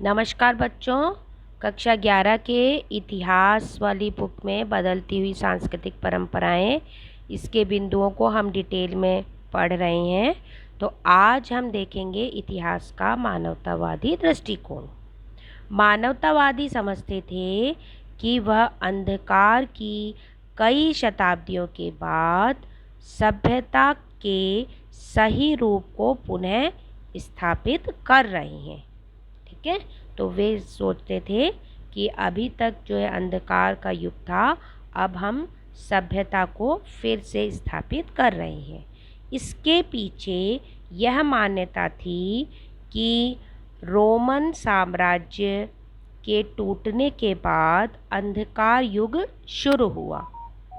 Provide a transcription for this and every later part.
नमस्कार बच्चों। कक्षा 11 के इतिहास वाली बुक में बदलती हुई सांस्कृतिक परंपराएं, इसके बिंदुओं को हम डिटेल में पढ़ रहे हैं। तो आज हम देखेंगे इतिहास का मानवतावादी दृष्टिकोण। मानवतावादी समझते थे कि वह अंधकार की कई शताब्दियों के बाद सभ्यता के सही रूप को पुनः स्थापित कर रहे हैं। ठीक है, तो वे सोचते थे कि अभी तक जो है अंधकार का युग था, अब हम सभ्यता को फिर से स्थापित कर रहे हैं। इसके पीछे यह मान्यता थी कि रोमन साम्राज्य के टूटने के बाद अंधकार युग शुरू हुआ।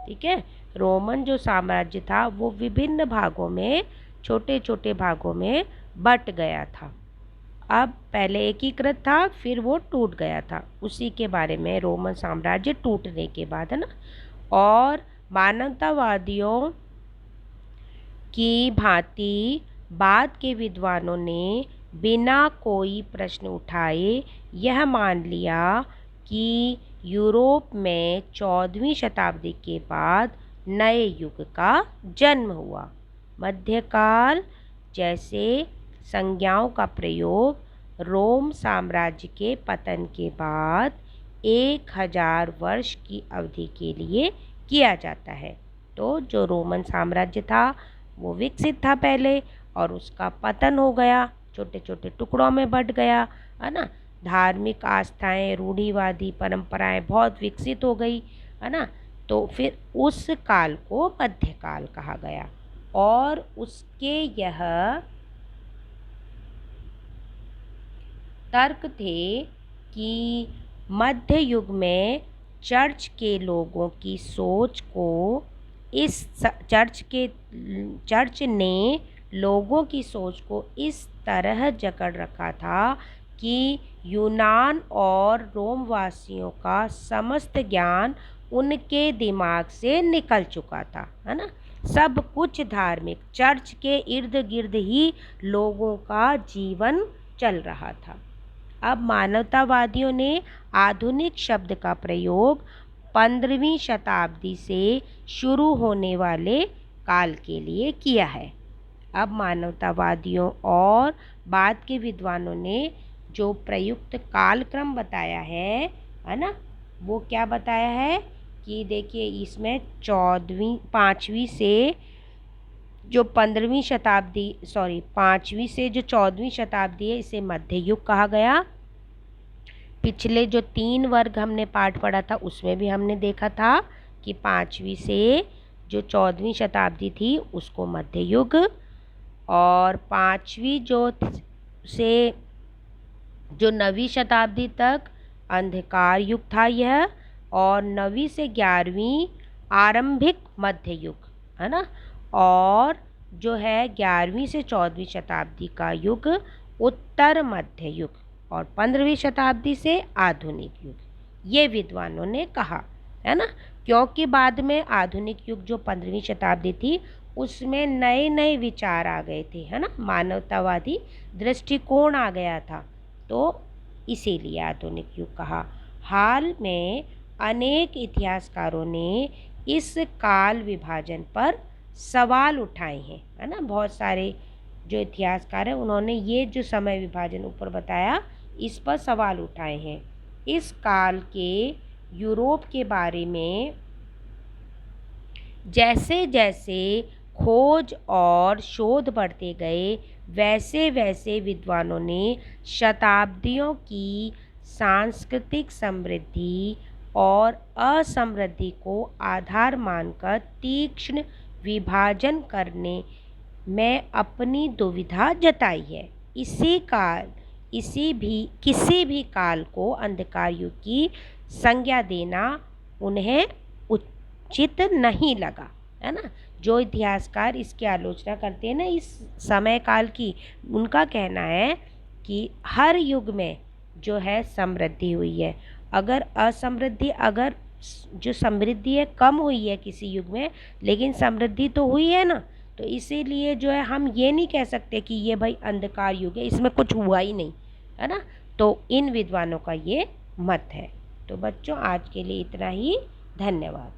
ठीक है, रोमन जो साम्राज्य था वो विभिन्न भागों में, छोटे छोटे भागों में बट गया था। अब पहले एकीकृत था, फिर वो टूट गया था। उसी के बारे में रोमन साम्राज्य टूटने के बाद, है ना। और मानवतावादियों की भांति बाद के विद्वानों ने बिना कोई प्रश्न उठाए यह मान लिया कि यूरोप में 14वीं शताब्दी के बाद नए युग का जन्म हुआ। मध्यकाल जैसे संज्ञाओं का प्रयोग रोम साम्राज्य के पतन के बाद 1000 वर्ष की अवधि के लिए किया जाता है। तो जो रोमन साम्राज्य था वो विकसित था पहले, और उसका पतन हो गया, छोटे छोटे टुकड़ों में बट गया, है ना। धार्मिक आस्थाएं, रूढ़िवादी परंपराएं बहुत विकसित हो गई, है ना। तो फिर उस काल को मध्यकाल कहा गया। और उसके यह तर्क थे कि मध्य युग में चर्च के लोगों की सोच को चर्च ने लोगों की सोच को इस तरह जकड़ रखा था कि यूनान और रोमवासियों का समस्त ज्ञान उनके दिमाग से निकल चुका था, है ना। सब कुछ धार्मिक चर्च के इर्द गिर्द ही लोगों का जीवन चल रहा था। अब मानवतावादियों ने आधुनिक शब्द का प्रयोग 15वीं शताब्दी से शुरू होने वाले काल के लिए किया है। अब मानवतावादियों और बाद के विद्वानों ने जो प्रयुक्त कालक्रम बताया है ना, वो क्या बताया है कि देखिए इसमें 5वीं से जो 15वीं शताब्दी, 5वीं से जो 14वीं शताब्दी है, इसे मध्य युग कहा गया। पिछले जो 3 वर्ग हमने पाठ पढ़ा था उसमें भी हमने देखा था कि 5वीं से जो 14वीं शताब्दी थी उसको मध्य युग, और 5वीं से जो 9वीं शताब्दी तक अंधकार युग था यह, और 9वीं से 11वीं आरंभिक मध्य युग, है ना। और जो है 11वीं से 14वीं शताब्दी का युग उत्तर मध्य युग, और 15वीं शताब्दी से आधुनिक युग, ये विद्वानों ने कहा, है ना। क्योंकि बाद में आधुनिक युग जो 15वीं शताब्दी थी उसमें नए नए विचार आ गए थे, है ना, मानवतावादी दृष्टिकोण आ गया था, तो इसीलिए आधुनिक युग कहा। हाल में अनेक इतिहासकारों ने इस काल विभाजन पर सवाल उठाए हैं, है ना। बहुत सारे जो इतिहासकार हैं उन्होंने ये जो समय विभाजन ऊपर बताया इस पर सवाल उठाए हैं। इस काल के यूरोप के बारे में जैसे जैसे खोज और शोध बढ़ते गए, वैसे वैसे विद्वानों ने शताब्दियों की सांस्कृतिक समृद्धि और असमृद्धि को आधार मानकर तीक्ष्ण विभाजन करने में अपनी दुविधा जताई है। किसी भी काल को अंधकार युग की संज्ञा देना उन्हें उचित नहीं लगा, है ना। जो इतिहासकार इसकी आलोचना करते हैं ना इस समय काल की, उनका कहना है कि हर युग में जो है समृद्धि हुई है। अगर जो समृद्धि है कम हुई है किसी युग में, लेकिन समृद्धि तो हुई है ना, तो इसीलिए जो है हम ये नहीं कह सकते कि ये भाई अंधकार युग है, इसमें कुछ हुआ ही नहीं, है ना। तो इन विद्वानों का ये मत है। तो बच्चों आज के लिए इतना ही। धन्यवाद।